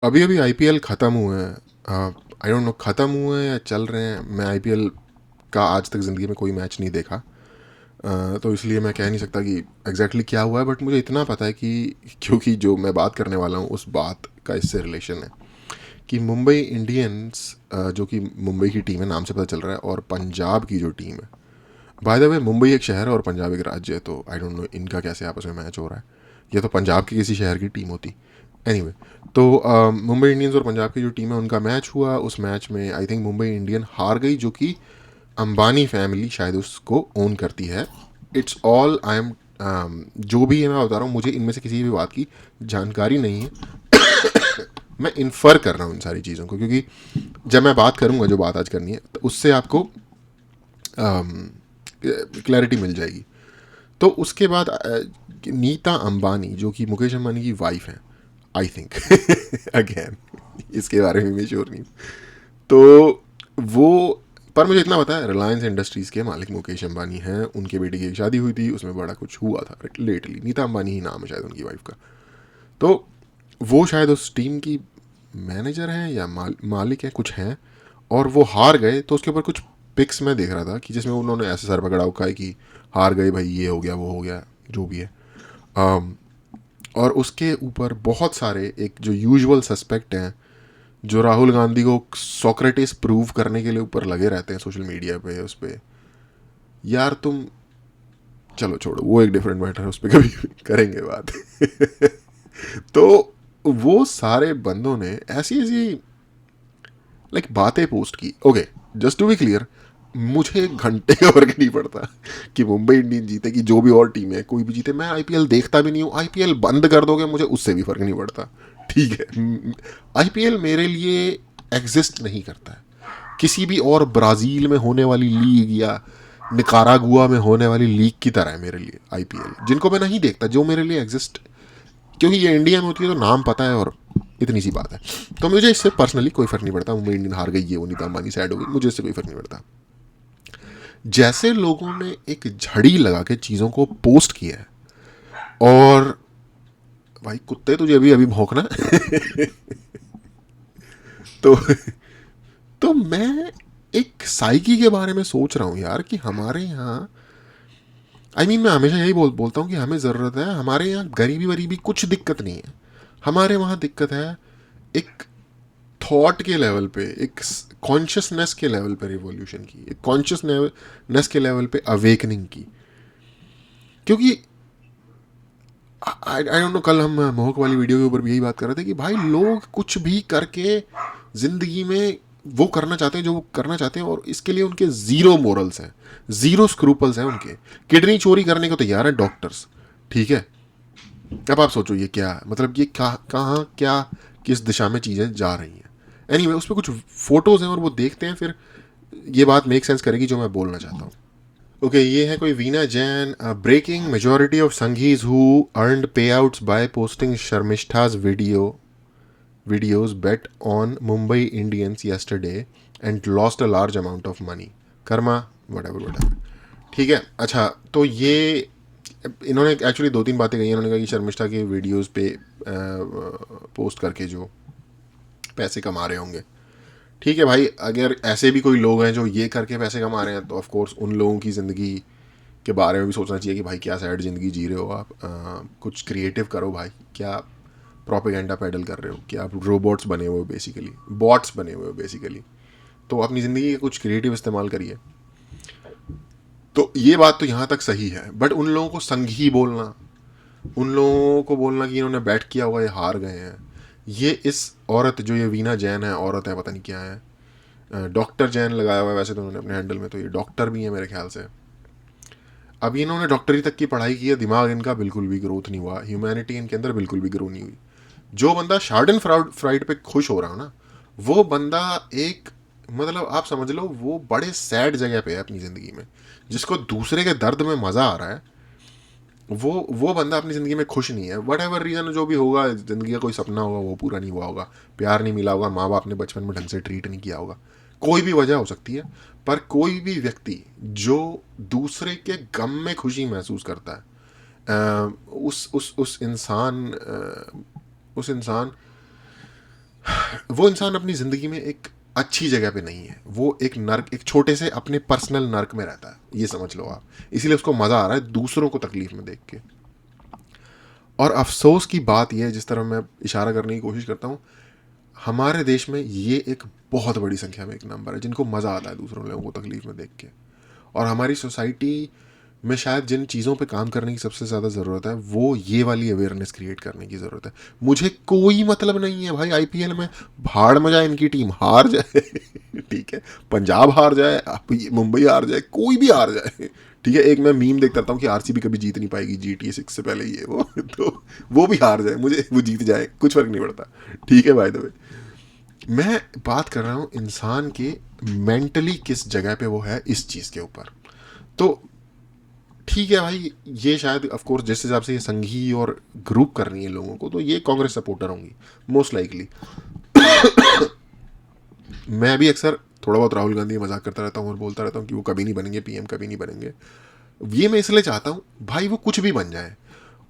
अभी अभी आईपीएल ख़त्म हुए हैं। आई डोंट नो ख़त्म हुए हैं या चल रहे हैं। मैं आईपीएल का आज तक ज़िंदगी में कोई मैच नहीं देखा। तो इसलिए मैं कह नहीं सकता कि एग्जैक्टली क्या हुआ है, बट मुझे इतना पता है कि क्योंकि जो मैं बात करने वाला हूँ उस बात का इससे रिलेशन है कि मुंबई इंडियंस, जो कि मुंबई की टीम है नाम से पता चल रहा है, और पंजाब की जो टीम है। बाय द वे, मुंबई एक शहर है और पंजाब एक राज्य है, तो आई डोंट नो इनका कैसे आपस में मैच हो रहा है। ये तो पंजाब की किसी शहर की टीम होती। एनीवे, तो मुंबई इंडियंस और पंजाब की जो टीम है उनका मैच हुआ। उस मैच में आई थिंक मुंबई इंडियन हार गई, जो कि अंबानी फैमिली शायद उसको ओन करती है। इट्स ऑल आई एम, जो भी है मैं बता रहा हूँ, मुझे इनमें से किसी भी बात की जानकारी नहीं है। मैं इन्फर कर रहा हूँ इन सारी चीज़ों को, क्योंकि जब मैं बात करूंगा जो बात आज करनी है तो उससे आपको क्लैरिटी मिल जाएगी। तो उसके बाद नीता अंबानी, जो कि मुकेश अंबानी की वाइफ है, आई थिंक अगेन इसके बारे में मैं श्योर नहीं। तो वो, पर मुझे इतना पता है रिलायंस इंडस्ट्रीज़ के मालिक मुकेश अंबानी हैं। उनके बेटे की एक शादी हुई थी, उसमें बड़ा कुछ हुआ था लेटली। नीता अंबानी ही नाम है शायद उनकी वाइफ का। तो वो शायद उस टीम की मैनेजर हैं या मालिक हैं, कुछ हैं। और वो हार गए, तो उसके ऊपर कुछ पिक्स मैं देख रहा था कि जिसमें उन्होंने ऐसे सर पकड़ा हुआ है कि हार गए भाई, ये हो गया वो हो गया, जो भी है। um, और उसके ऊपर बहुत सारे एक जो यूजुअल सस्पेक्ट हैं, जो राहुल गांधी को सोक्रेटिस प्रूव करने के लिए ऊपर लगे रहते हैं सोशल मीडिया पे, उस पे यार तुम, चलो छोड़ो, वो एक डिफरेंट मैटर है, उस पर कभी करेंगे बात। तो वो सारे बंदों ने ऐसी ऐसी बातें पोस्ट की। Okay, just to be clear, मुझे घंटे का फर्क नहीं पड़ता कि मुंबई इंडियंस जीते कि जो भी और टीम है कोई भी जीते। मैं आईपीएल देखता भी नहीं हूँ। आईपीएल बंद कर दोगे मुझे उससे भी फर्क नहीं पड़ता। ठीक है, आईपीएल मेरे लिए एग्जिस्ट नहीं करता है। किसी भी और ब्राज़ील में होने वाली लीग या निकारागुआ में होने वाली लीग की तरह है मेरे लिए आईपीएल, जिनको मैं नहीं देखता, जो मेरे लिए एग्जिस्ट, क्योंकि ये इंडिया में होती है तो नाम पता है और इतनी सी बात है। तो मुझे इससे पर्सनली कोई फर्क नहीं पड़ता। मुंबई इंडियन हार गई, ये वो नीता अंबानी सैड हो गई, मुझे इससे कोई फर्क नहीं पड़ता। जैसे लोगों ने एक झड़ी लगा के चीज़ों को पोस्ट किया है, और भाई कुत्ते तुझे अभी अभी भौंकना तो तो मैं एक साइकी के बारे में सोच रहा हूँ यार, कि हमारे यहाँ, मैं हमेशा यही बोलता हूँ कि हमें ज़रूरत है, हमारे यहाँ गरीबी वरीबी कुछ दिक्कत नहीं है। हमारे वहाँ दिक्कत है एक थॉट के लेवल पे, एक कॉन्शियसनेस के लेवल पे रिवॉल्यूशन की, एक कॉन्शियसनेस के लेवल पे अवेकनिंग की। क्योंकि आई डोंट नो, कल हम मोहक वाली वीडियो के ऊपर भी यही बात कर रहे थे कि भाई लोग कुछ भी करके जिंदगी में वो करना चाहते हैं जो वो करना चाहते हैं, और इसके लिए उनके ज़ीरो मोरल्स हैं, ज़ीरो स्क्रूपल्स हैं उनके। किडनी चोरी करने को तैयार है डॉक्टर्स, ठीक है। अब आप सोचो ये क्या है, मतलब ये कहाँ क्या, किस दिशा में चीज़ें जा रही हैं। एनीवे, उस पर कुछ फोटोज़ हैं और वो देखते हैं, फिर ये बात मेक सेंस करेगी जो मैं बोलना चाहता हूँ। ओके, ये है कोई Veena Jain. Breaking, majority of Sanghis who earned payouts by posting Sharmishtha's videos bet on Mumbai Indians yesterday and lost a large amount of money. Karma, whatever. ठीक है, अच्छा। तो ये इन्होंने एक्चुअली दो तीन बातें कही। इन्होंने कहा कि शर्मिष्ठा के वीडियोस पे पोस्ट करके जो पैसे कमा रहे होंगे। ठीक है भाई, अगर ऐसे भी कोई लोग हैं जो ये करके पैसे कमा रहे हैं, तो ऑफ कोर्स उन लोगों की ज़िंदगी के बारे में भी सोचना चाहिए कि भाई क्या सैड ज़िंदगी जी रहे हो आप। कुछ क्रिएटिव करो भाई। क्या प्रोपेगेंडा पैडल कर रहे हो, कि आप रोबोट्स बने हुए हो, बेसिकली बॉट्स बने हुए हो बेसिकली। तो अपनी ज़िंदगी का कुछ क्रिएटिव इस्तेमाल करिए। तो ये बात तो यहाँ तक सही है, बट उन लोगों को संघी बोलना, उन लोगों को बोलना कि इन्होंने बैट किया हुआ, ये हार गए हैं, ये इस औरत, जो ये वीना जैन है, औरत है पता नहीं क्या है, डॉक्टर जैन लगाया हुआ है वैसे तो उन्होंने अपने हैंडल में, तो ये डॉक्टर भी है मेरे ख्याल से। अब इन्होंने डॉक्टरी तक की पढ़ाई की है, दिमाग इनका बिल्कुल भी ग्रोथ नहीं हुआ, ह्यूमैनिटी इनके अंदर बिल्कुल भी ग्रो नहीं हुई। जो बंदा शार्डन फ्राइड पे खुश हो रहा हो ना, वो बंदा एक, मतलब आप समझ लो वो बड़े सैड जगह पे है अपनी ज़िंदगी में। जिसको दूसरे के दर्द में मज़ा आ रहा है, वो बंदा अपनी ज़िंदगी में खुश नहीं है। वट एवर रीज़न जो भी होगा, ज़िंदगी का कोई सपना होगा वो पूरा नहीं हुआ होगा, प्यार नहीं मिला होगा, माँ बाप ने बचपन में ढंग से ट्रीट नहीं किया होगा, कोई भी वजह हो सकती है। पर कोई भी व्यक्ति जो दूसरे के गम में खुशी महसूस करता है, उस इंसान, वो इंसान अपनी ज़िंदगी में एक अच्छी जगह पे नहीं है, वो एक नर्क, एक छोटे से अपने पर्सनल नर्क में रहता है, ये समझ लो आप। इसीलिए उसको मज़ा आ रहा है दूसरों को तकलीफ में देख के। और अफसोस की बात यह है, जिस तरह मैं इशारा करने की कोशिश करता हूँ, हमारे देश में ये एक बहुत बड़ी संख्या में एक नंबर है जिनको मज़ा आता है दूसरों लोगों को तकलीफ में देख के। और हमारी सोसाइटी में शायद जिन चीज़ों पे काम करने की सबसे ज़्यादा ज़रूरत है, वो ये वाली अवेयरनेस क्रिएट करने की ज़रूरत है। मुझे कोई मतलब नहीं है भाई आईपीएल में भाड़ में जाए इनकी टीम हार जाए ठीक है, पंजाब हार जाए, मुंबई हार जाए, कोई भी हार जाए, ठीक है। एक मैं मीम देखता रहता हूँ कि आरसीबी कभी जीत नहीं पाएगी GTA 6 से पहले, ये वो तो वो भी हार जाए, मुझे वो जीत जाए, कुछ फर्क नहीं पड़ता, ठीक है। बाय द वे, मैं बात कर रहा हूँ इंसान के मेंटली किस जगह पे वो है इस चीज़ के ऊपर। तो ठीक है भाई, ये शायद ऑफ कोर्स जिस हिसाब से ये संघी और ग्रुप कर रही है लोगों को, तो ये कांग्रेस सपोर्टर होंगी मोस्ट लाइकली। मैं भी अक्सर थोड़ा बहुत राहुल गांधी मजाक करता रहता हूँ और बोलता रहता हूँ कि वो कभी नहीं बनेंगे पीएम, कभी नहीं बनेंगे। ये मैं इसलिए चाहता हूँ भाई वो कुछ भी बन जाए,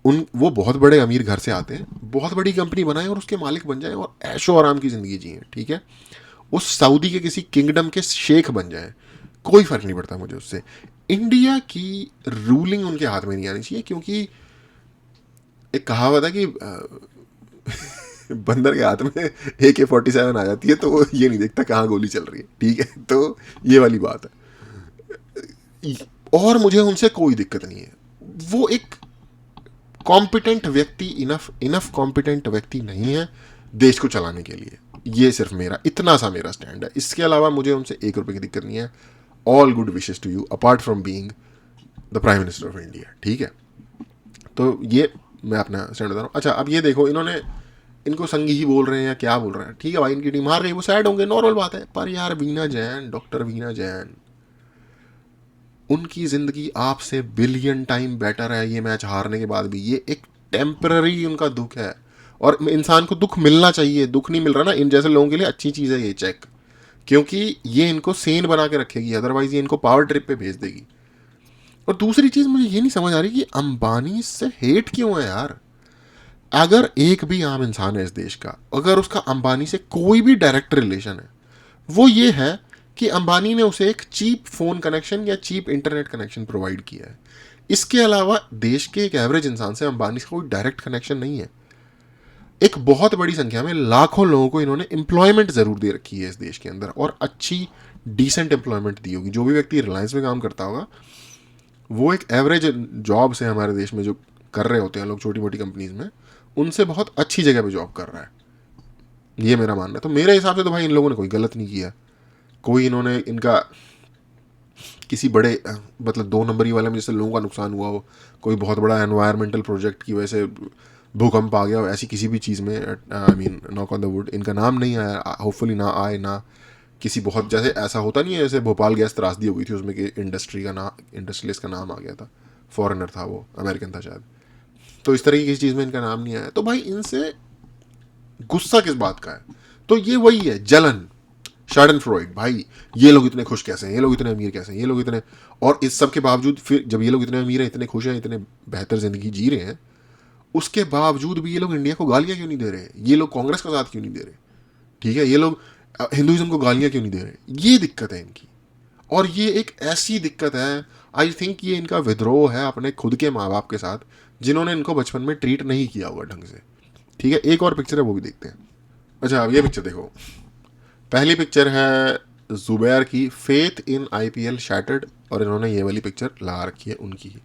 वो बहुत बड़े अमीर घर से आते हैं, बहुत बड़ी कंपनी बनाए और उसके मालिक बन जाए और ऐशो आराम की ज़िंदगी जिए, ठीक है। उस सऊदी के किसी किंगडम के शेख बन जाए, कोई फ़र्क नहीं पड़ता मुझे उससे। इंडिया की रूलिंग उनके हाथ में नहीं आनी चाहिए, क्योंकि एक कहावत है कि बंदर के हाथ में AK-47 आ जाती है तो वो ये नहीं देखता कहाँ गोली चल रही है, ठीक है। तो ये वाली बात है, और मुझे उनसे कोई दिक्कत नहीं है। वो एक कॉम्पिटेंट व्यक्ति, इनफ कॉम्पिटेंट व्यक्ति नहीं है देश को चलाने के लिए। ये सिर्फ मेरा इतना सा मेरा स्टैंड है, इसके अलावा मुझे उनसे ₹1 की दिक्कत नहीं है। All good wishes to you apart from being the prime minister of India, ठीक है। तो ये मैं अपना स्टैंड बता रहा हूँ। अच्छा, अब ये देखो, इनको संघी ही बोल रहे हैं या क्या बोल रहे हैं, ठीक है भाई, इनकी टीम हार गई, वो सैड होंगे, नॉर्मल बात है। पर यार वीना जैन, डॉक्टर वीना जैन, उनकी ज़िंदगी आपसे बिलियन टाइम बेटर है ये मैच हारने के बाद भी। ये एक टेम्पररी उनका दुख है, और इंसान को दुख मिलना चाहिए। दुख नहीं मिल रहा ना, इन जैसे लोगों के लिए अच्छी चीज़ है ये चेक, क्योंकि ये इनको सेन बना के रखेगी, अदरवाइज ये इनको पावर ट्रिप पे भेज देगी। और दूसरी चीज़ मुझे ये नहीं समझ आ रही कि अंबानी से हेट क्यों है यार। अगर एक भी आम इंसान है इस देश का, अगर उसका अंबानी से कोई भी डायरेक्ट रिलेशन है, वो ये है कि अंबानी ने उसे एक चीप फ़ोन कनेक्शन या चीप इंटरनेट कनेक्शन प्रोवाइड किया है। इसके अलावा देश के एक एवरेज इंसान से अंबानी का कोई डायरेक्ट कनेक्शन नहीं है। एक बहुत बड़ी संख्या में लाखों लोगों को इन्होंने एम्प्लॉयमेंट ज़रूर दे रखी है इस देश के अंदर, और अच्छी डिसेंट एम्प्लॉयमेंट दी होगी। जो भी व्यक्ति रिलायंस में काम करता होगा, वो एक एवरेज जॉब से हमारे देश में जो कर रहे होते हैं लोग छोटी मोटी कंपनीज में, उनसे बहुत अच्छी जगह पे जॉब कर रहा है, ये मेरा मानना है। तो मेरे हिसाब से तो भाई इन लोगों ने कोई गलत नहीं किया। कोई इन्होंने इनका किसी बड़े मतलब 2 नंबरी वाले में जैसे लोगों का नुकसान हुआ हो, कोई बहुत बड़ा एनवायरमेंटल प्रोजेक्ट की वजह से भूकंप आ गया हो, ऐसी किसी भी चीज़ में, I mean knock on the wood, इनका नाम नहीं आया, होपफुली ना आए। ना किसी बहुत जैसे ऐसा होता नहीं है जैसे भोपाल गैस त्रासदी हो गई थी, उसमें कि इंडस्ट्रियलिस्ट का नाम आ गया था, फॉरेनर था वो, अमेरिकन था शायद। तो इस तरह की किसी चीज़ में इनका नाम नहीं आया। तो भाई इनसे गुस्सा किस बात का है? तो ये वही है जलन, शार्डन फ्रॉइड। भाई ये लोग इतने खुश कैसे हैं, ये लोग इतने अमीर कैसे हैं, ये लोग इतने, और इस सब के बावजूद फिर जब ये लोग इतने अमीर हैं, इतने खुश हैं, इतने बेहतर ज़िंदगी जी रहे हैं, उसके बावजूद भी ये लोग इंडिया को गालियाँ क्यों नहीं दे रहे? ये लोग कांग्रेस का साथ क्यों नहीं दे रहे? ठीक है, ये लोग हिंदुइज्म को गालियाँ क्यों नहीं दे रहे? ये दिक्कत है इनकी, और ये एक ऐसी दिक्कत है, आई थिंक ये इनका विद्रोह है अपने खुद के माँ बाप के साथ, जिन्होंने इनको बचपन में ट्रीट नहीं किया हुआ ढंग से। ठीक है, एक और पिक्चर है वो भी देखते हैं। अच्छा, अब ये पिक्चर देखो। पहली पिक्चर है जुबैर की, फेथ इन IPL शैटर्ड, और इन्होंने ये वाली पिक्चर ला रखी है उनकी ही।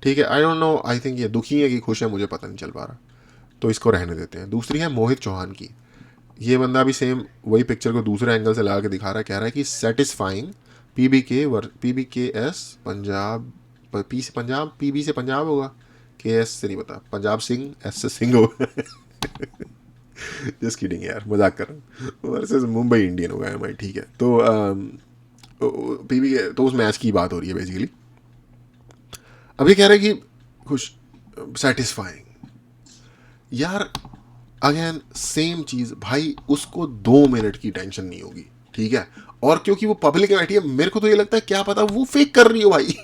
ठीक है, I don't know, I think ये दुखी है कि खुश है, मुझे पता नहीं चल पा रहा, तो इसको रहने देते हैं। दूसरी है मोहित चौहान की। ये बंदा भी सेम वही पिक्चर को दूसरे एंगल से लगा के दिखा रहा है, कह रहा है कि सेटिस्फाइंग PBKS पंजाब, पी से पंजाब, PB से पंजाब होगा, KS से नहीं पता, पंजाब सिंह, S से सिंह होगा जस्ट किडिंग यार, मजाक कर रहा हूँ, वर्सेस मुंबई इंडियन होगा MI, ठीक है। तो PB तो उस मैच की बात हो रही है बेसिकली। अब ये कह रहे हैं कि खुश, सेटिस्फाइंग, यार अगेन सेम चीज़ भाई, उसको 2 मिनट की टेंशन नहीं होगी, ठीक है। और क्योंकि वो पब्लिक में बैठी है, मेरे को तो ये लगता है क्या पता वो फेक कर रही हो भाई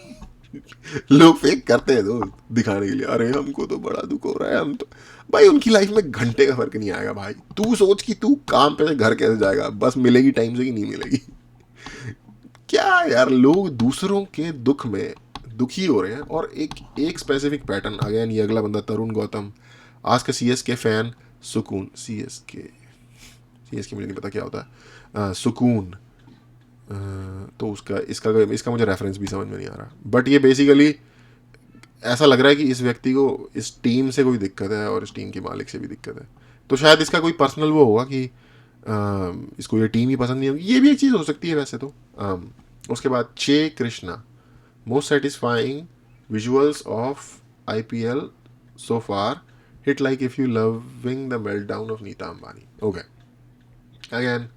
लोग फेक करते हैं दोस्त दिखाने के लिए, अरे हमको तो बड़ा दुख हो रहा है, हम तो भाई उनकी लाइफ में घंटे का फर्क नहीं आएगा भाई। तू सोच कि तू काम पे से घर कैसे जाएगा, बस मिलेगी टाइम से कि नहीं मिलेगी। क्या यार, लोग दूसरों के दुख में दुखी हो रहे हैं। और एक एक स्पेसिफिक पैटर्न अगेन, ये अगला बंदा तरुण गौतम, आज का सीएसके फैन, सुकून, सीएसके मुझे नहीं पता क्या होता है, सुकून। तो उसका इसका इसका मुझे रेफरेंस भी समझ में नहीं आ रहा, बट ये बेसिकली ऐसा लग रहा है कि इस व्यक्ति को इस टीम से कोई दिक्कत है और इस टीम के मालिक से भी दिक्कत है। तो शायद इसका कोई पर्सनल वो होगा कि इसको ये टीम ही पसंद नहीं होगी, ये भी एक चीज़ हो सकती है वैसे तो। उसके बाद चे Krishna, most satisfying visuals of IPL so far, hit like if you loving the meltdown of Nita Ambani. Okay, again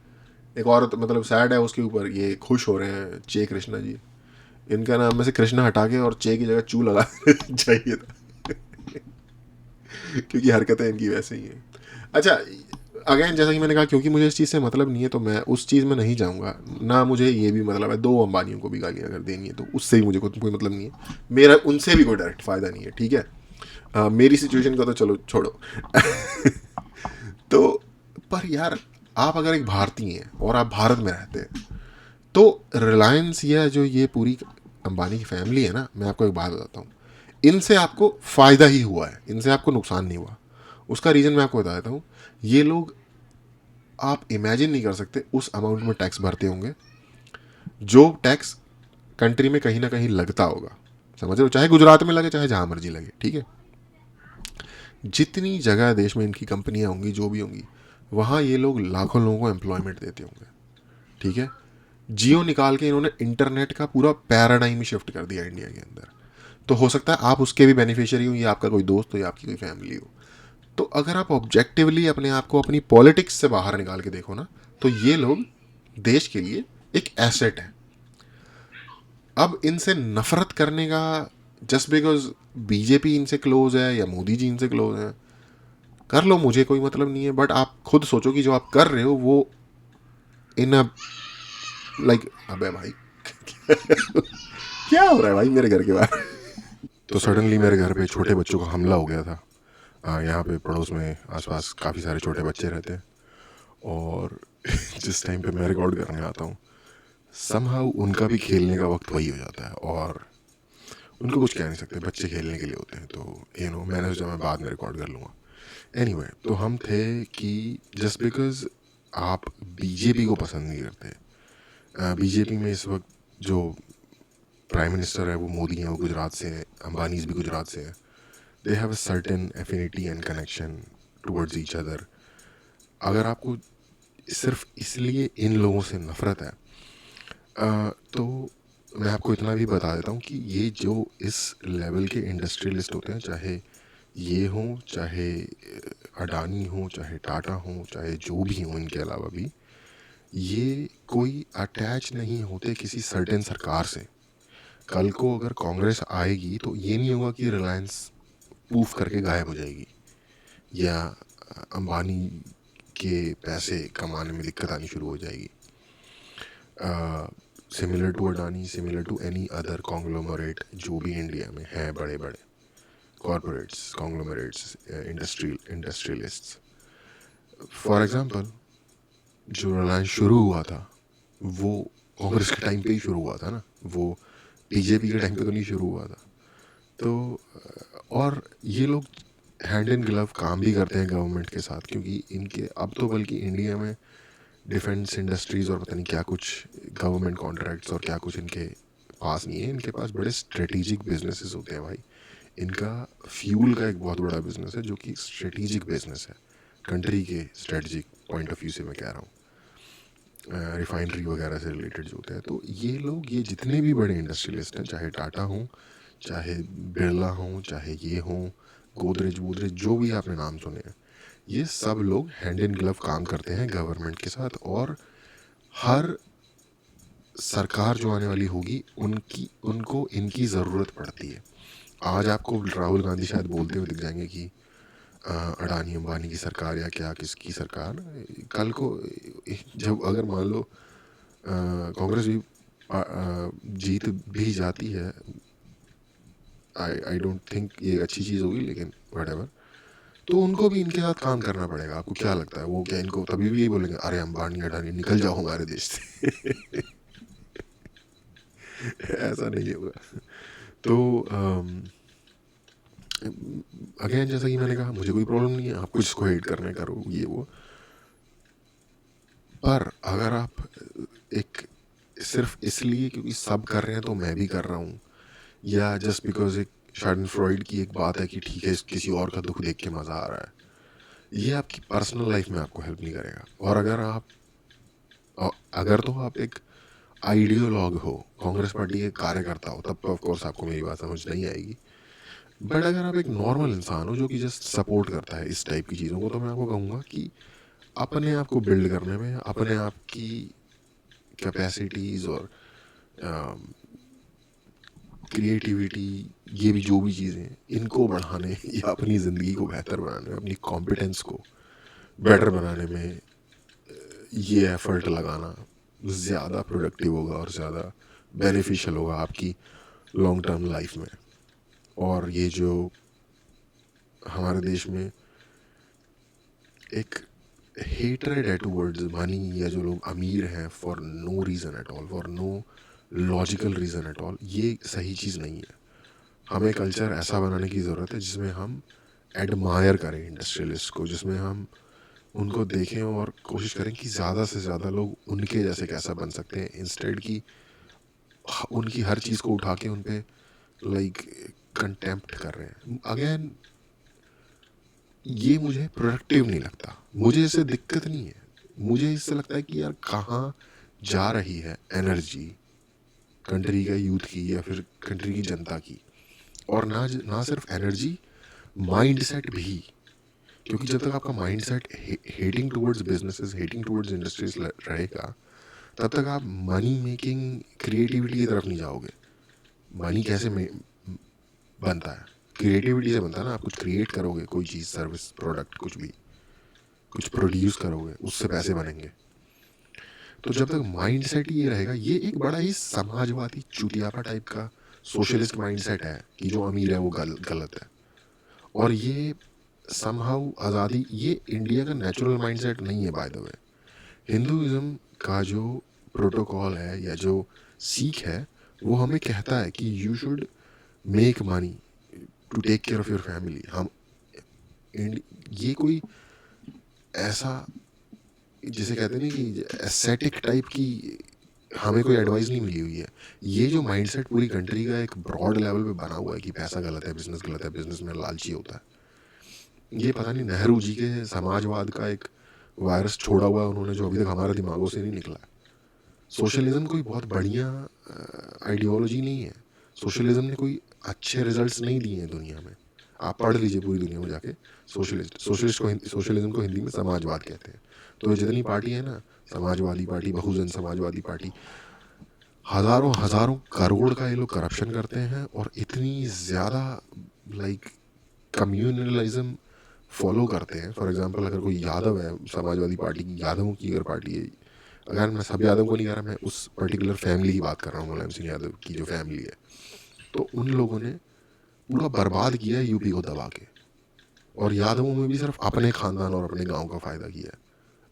एक और मतलब सैड है उसके ऊपर, ये खुश हो रहे हैं चे कृष्णा जी। इनका नाम में से कृष्णा हटा के और चे की जगह चू लगा चाहिए था, क्योंकि हरकतें इनकी वैसे ही हैं। अच्छा, अगेन जैसा कि मैंने कहा, क्योंकि मुझे इस चीज़ से मतलब नहीं है तो मैं उस चीज़ में नहीं जाऊंगा ना। मुझे ये भी मतलब है, दो अंबानियों को भी गालियाँ अगर देनी है तो उससे भी मुझे कोई मतलब नहीं है, मेरा उनसे भी कोई डायरेक्ट फ़ायदा नहीं है, ठीक है। मेरी सिचुएशन का तो चलो छोड़ो। तो पर यार, आप अगर एक भारतीय हैं और आप भारत में रहते हैं, तो रिलायंस या जो ये पूरी अंबानी की फैमिली है ना, मैं आपको एक बात बताता हूँ, इनसे आपको फ़ायदा ही हुआ है, इनसे आपको नुकसान नहीं हुआ। उसका रीज़न मैं आपको बता देता हूँ। ये लोग, आप इमेजिन नहीं कर सकते उस अमाउंट में टैक्स भरते होंगे जो टैक्स कंट्री में कहीं ना कहीं लगता होगा। समझ रहे हो, चाहे गुजरात में लगे चाहे जहाँ मर्जी लगे, ठीक है। जितनी जगह देश में इनकी कंपनियां होंगी जो भी होंगी, वहाँ ये लोग लाखों लोगों को एम्प्लॉयमेंट देते होंगे, ठीक है। जियो निकाल के इन्होंने इंटरनेट का पूरा पैराडाइम ही शिफ्ट कर दिया इंडिया के अंदर। तो हो सकता है आप उसके भी बेनिफिशियरी हो, या आपका कोई दोस्त हो, या आपकी कोई फैमिली हो। तो अगर आप ऑब्जेक्टिवली अपने आप को अपनी पॉलिटिक्स से बाहर निकाल के देखो ना, तो ये लोग देश के लिए एक एसेट है। अब इनसे नफरत करने का, जस्ट बिकॉज बीजेपी इनसे क्लोज है या मोदी जी इनसे क्लोज है, कर लो, मुझे कोई मतलब नहीं है। बट आप खुद सोचो कि जो आप कर रहे हो वो इन लाइक, अबे भाई क्या हो रहा है भाई मेरे घर के बाहर। तो सडनली मेरे घर पे छोटे बच्चों का हमला हो गया था। यहाँ पे पड़ोस में आसपास काफ़ी सारे छोटे बच्चे रहते हैं, और जिस टाइम पे मैं रिकॉर्ड करने आता हूँ, समहाउ उनका भी खेलने का वक्त वही हो जाता है, और उनको कुछ कह नहीं सकते, बच्चे खेलने के लिए होते हैं। तो मैंने सोचा मैं बाद में रिकॉर्ड कर लूँगा। एनीवे, तो हम थे कि जस्ट बिकॉज आप बीजेपी को पसंद नहीं करते, बीजेपी में इस वक्त जो प्राइम मिनिस्टर है वो मोदी हैं, वो गुजरात से हैं, अंबानीज भी गुजरात से हैं, they have a certain affinity and connection towards each other. अगर आपको सिर्फ इसलिए इन लोगों से नफरत है, तो मैं आपको इतना भी बता देता हूँ कि ये जो इस लेवल के इंडस्ट्रियलिस्ट होते हैं, चाहे ये हों, चाहे अडानी हो, चाहे टाटा हो, चाहे जो भी हों, इनके अलावा भी ये कोई अटैच नहीं होते किसी सर्टेन सरकार से। कल को अगर कांग्रेस आएगी तो ये नहीं होगा कि रिलायंस पूफ करके गायब हो जाएगी, या अंबानी के पैसे कमाने में दिक्कत आनी शुरू हो जाएगी। Similar to Adani, similar to any other conglomerate जो भी इंडिया में है, बड़े बड़े corporates, conglomerates, industrialists. For example, जो रिलायंस शुरू हुआ था वो कांग्रेस के टाइम पे ही शुरू हुआ था ना, वो बीजेपी के टाइम पे तो नहीं शुरू हुआ था। तो और ये लोग हैंड इन ग्लव काम भी करते हैं गवर्नमेंट के साथ, क्योंकि इनके अब तो बल्कि इंडिया में डिफेंस इंडस्ट्रीज़ और पता नहीं क्या कुछ गवर्नमेंट कॉन्ट्रैक्ट्स और क्या कुछ इनके पास नहीं है। इनके पास बड़े स्ट्रेटेजिक बिजनेसेस होते हैं भाई। इनका फ्यूल का एक बहुत बड़ा बिजनेस है जो कि स्ट्रेटेजिक बिजनेस है, कंट्री के स्ट्रेटजिक पॉइंट ऑफ व्यू से मैं कह रहा हूँ, रिफाइनरी वगैरह से रिलेटेड जो होते हैं। तो ये लोग, ये जितने भी बड़े इंडस्ट्रियलिस्ट हैं, चाहे टाटा हों, चाहे बिरला हों, चाहे ये हों, गोदरेज वोदरेज, जो भी आपने नाम सुने हैं, ये सब लोग हैंड इन ग्लव काम करते हैं गवर्नमेंट के साथ। और हर सरकार जो आने वाली होगी उनको इनकी ज़रूरत पड़ती है। आज आपको राहुल गांधी शायद बोलते हुए दिख जाएंगे कि अडानी अंबानी की सरकार या क्या किसकी सरकार। कल को जब अगर मान लो कांग्रेस भी जीत भी जाती है, आई डोंट थिंक ये अच्छी चीज़ होगी, लेकिन व्हाटएवर। तो उनको भी इनके साथ काम करना पड़ेगा। आपको क्या लगता है, वो क्या इनको तभी भी यही बोलेंगे, अरे अंबानी अडानी निकल जाओ हमारे देश से? ऐसा नहीं होगा। तो अगेन जैसा कि मैंने कहा, मुझे कोई प्रॉब्लम नहीं है, आपको जिसको हेट करना है करो, ये वो। पर अगर आप एक सिर्फ इसलिए क्योंकि सब कर रहे हैं तो मैं भी कर रहा हूँ, या जस्ट बिकॉज एक शार्डन फ्रॉइड की एक बात है कि ठीक है किसी और का दुख देख के मज़ा आ रहा है, ये आपकी पर्सनल लाइफ में आपको हेल्प नहीं करेगा। और अगर तो आप एक आइडियोलॉग हो, कांग्रेस पार्टी के कार्यकर्ता हो, तब तो ऑफ कोर्स आपको मेरी बात समझ नहीं आएगी। बट अगर आप एक नॉर्मल इंसान हो जो कि जस्ट सपोर्ट करता है इस टाइप की चीज़ों को, तो मैं आपको कहूँगा कि अपने आप को बिल्ड करने में, अपने आप की कैपेसिटीज़ और क्रिएटिविटी, ये भी जो भी चीज़ें हैं, इनको बढ़ाने या अपनी ज़िंदगी को बेहतर बनाने में, अपनी कॉम्पिटेंस को बेटर बनाने में ये एफर्ट लगाना ज़्यादा प्रोडक्टिव होगा और ज़्यादा बेनिफिशियल होगा आपकी लॉन्ग टर्म लाइफ में। और ये जो हमारे देश में एक हेटरेड है टूवर्ड्स मनी, या जो लोग अमीर हैं for no reason at all, for no logical reason at all, ये सही चीज़ नहीं है। हमें कल्चर ऐसा बनाने की ज़रूरत है जिसमें हम एडमायर करें इंडस्ट्रियलिस्ट को, जिसमें हम उनको देखें और कोशिश करें कि ज़्यादा से ज़्यादा लोग उनके जैसे कैसा बन सकते हैं, इंस्टेड की उनकी हर चीज़ को उठा के उन पे लाइक कंटेम्प्ट कर रहे हैं। अगेन ये मुझे प्रोडक्टिव नहीं लगता, मुझे इससे दिक्कत नहीं है, मुझे इससे लगता है कि यार कहाँ जा रही है एनर्जी कंट्री का यूथ की या फिर कंट्री की जनता की। और ना सिर्फ एनर्जी, माइंडसेट भी। क्योंकि जब तक आपका mindset hating towards businesses, hating towards industries रहेगा, तब तक आप मनी मेकिंग, क्रिएटिविटी की तरफ नहीं जाओगे। मनी कैसे बनता है? क्रिएटिविटी से बनता है ना। आप कुछ क्रिएट करोगे, कोई चीज़, सर्विस, प्रोडक्ट, कुछ भी कुछ प्रोड्यूस करोगे, उससे पैसे बनेंगे। तो जब तक माइंडसेट ही ये रहेगा, ये एक बड़ा ही समाजवादी चुतियापा टाइप का सोशलिस्ट माइंडसेट है कि जो अमीर है वो गलत है। और ये समहाउ आज़ादी, ये इंडिया का नेचुरल माइंडसेट नहीं है बाय द वे। हिंदुइज्म का जो प्रोटोकॉल है या जो सीख है, वो हमें कहता है कि you should make money to take care of your family. ये कोई ऐसा जिसे कहते हैं ना कि एस्थेटिक टाइप की हमें कोई एडवाइस नहीं मिली हुई है। ये जो माइंडसेट पूरी कंट्री का एक ब्रॉड लेवल पे बना हुआ है कि पैसा गलत है, बिजनेस गलत है, बिजनेस में लालची होता है। ये पता नहीं नेहरू जी के समाजवाद का एक वायरस छोड़ा हुआ है उन्होंने, जो अभी तक हमारे दिमागों से नहीं निकला है। सोशलिज्म कोई बहुत बढ़िया आइडियोलॉजी नहीं है। सोशलिज्म ने कोई अच्छे रिजल्ट्स नहीं दिए हैं दुनिया में। आप पढ़ लीजिए पूरी दुनिया में जाके, सोशलिज्म को हिंदी में समाजवाद कहते हैं। तो ये जितनी पार्टी है ना, समाजवादी पार्टी, बहुजन समाजवादी पार्टी, हज़ारों हज़ारों करोड़ का ये लोग करप्शन करते हैं और इतनी ज़्यादा लाइक कम्युनलिज्म फॉलो करते हैं। फॉर एग्जांपल, अगर कोई यादव है, समाजवादी पार्टी की, यादवों की अगर पार्टी है, अगर मैं सब यादव को नहीं कह रहा, मैं उस पर्टिकुलर फैमिली की बात कर रहा हूँ, मुलायम सिंह यादव की जो फैमिली है, तो उन लोगों ने पूरा बर्बाद किया है यूपी को दबा के। और यादवों में भी सिर्फ अपने खानदान और अपने गांव का फ़ायदा किया है।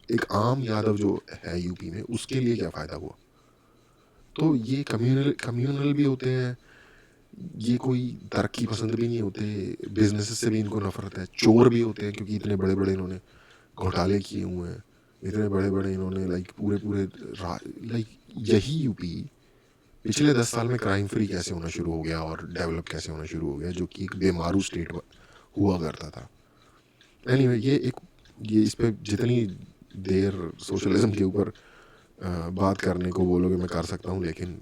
एक आम यादव जो है यूपी में, उसके लिए क्या फ़ायदा हुआ? तो ये कम्युनल भी होते हैं, ये कोई तरक्की पसंद भी नहीं होते, बिजनेस से भी इनको नफरत है, चोर भी होते हैं क्योंकि इतने बड़े बड़े इन्होंने घोटाले किए हुए हैं, इतने बड़े बड़े इन्होंने लाइक पूरे पूरे लाइक यही यूपी पिछले 10 साल में क्राइम फ्री कैसे होना शुरू हो गया और डेवलप कैसे होना शुरू हो गया, जो कि एक बेमारू स्टेट हुआ करता था। एनीवे, ये इस पे जितनी देर सोशलिज्म के ऊपर बात करने को बोलोगे मैं कर सकता हूँ, लेकिन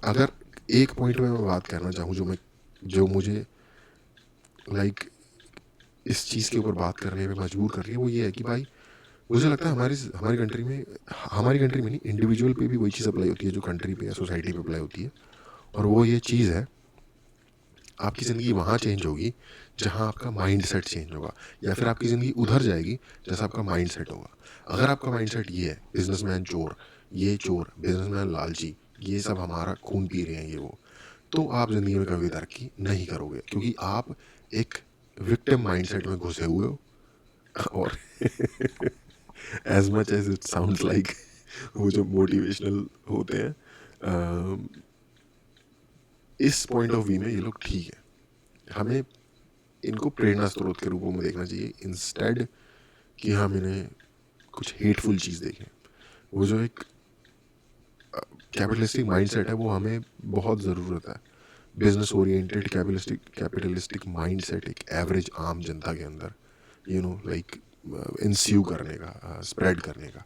अगर एक पॉइंट में मैं बात करना चाहूँ जो मुझे लाइक इस चीज़ के ऊपर बात करने में मजबूर कर रही है, वो ये है कि भाई मुझे लगता है हमारी कंट्री में नहीं, इंडिविजुअल पे भी वही चीज़ अप्लाई होती है जो कंट्री पे या सोसाइटी पे अप्लाई होती है। और वो ये चीज़ है, आपकी ज़िंदगी वहाँ चेंज होगी जहाँ आपका माइंड सेट चेंज होगा, या फिर आपकी ज़िंदगी उधर जाएगी जैसा आपका माइंड सेट होगा। अगर आपका माइंड सेट ये है, बिजनेसमैन चोर, ये चोर, बिजनेसमैन लालची, ये सब हमारा खून पी रहे हैं, ये वो, तो आप ज़िंदगी में कभी तरक्की नहीं करोगे, क्योंकि आप एक विक्टिम माइंडसेट में घुसे हुए हो। और as much as it sounds like वो जो मोटिवेशनल होते हैं, इस पॉइंट ऑफ व्यू में ये लोग ठीक है। हमें इनको प्रेरणा स्रोत के रूपों में देखना चाहिए, इंस्टेड कि हम इन्हें कुछ हेटफुल चीज़ देखें। वो जो एक कैपिटलिस्टिक माइंडसेट है वो हमें बहुत ज़रूरत है। बिजनेस ओरिएंटेड कैपिटलिस्टिक माइंडसेट एक एवरेज आम जनता के अंदर लाइक इंस्यू करने का, स्प्रेड करने का।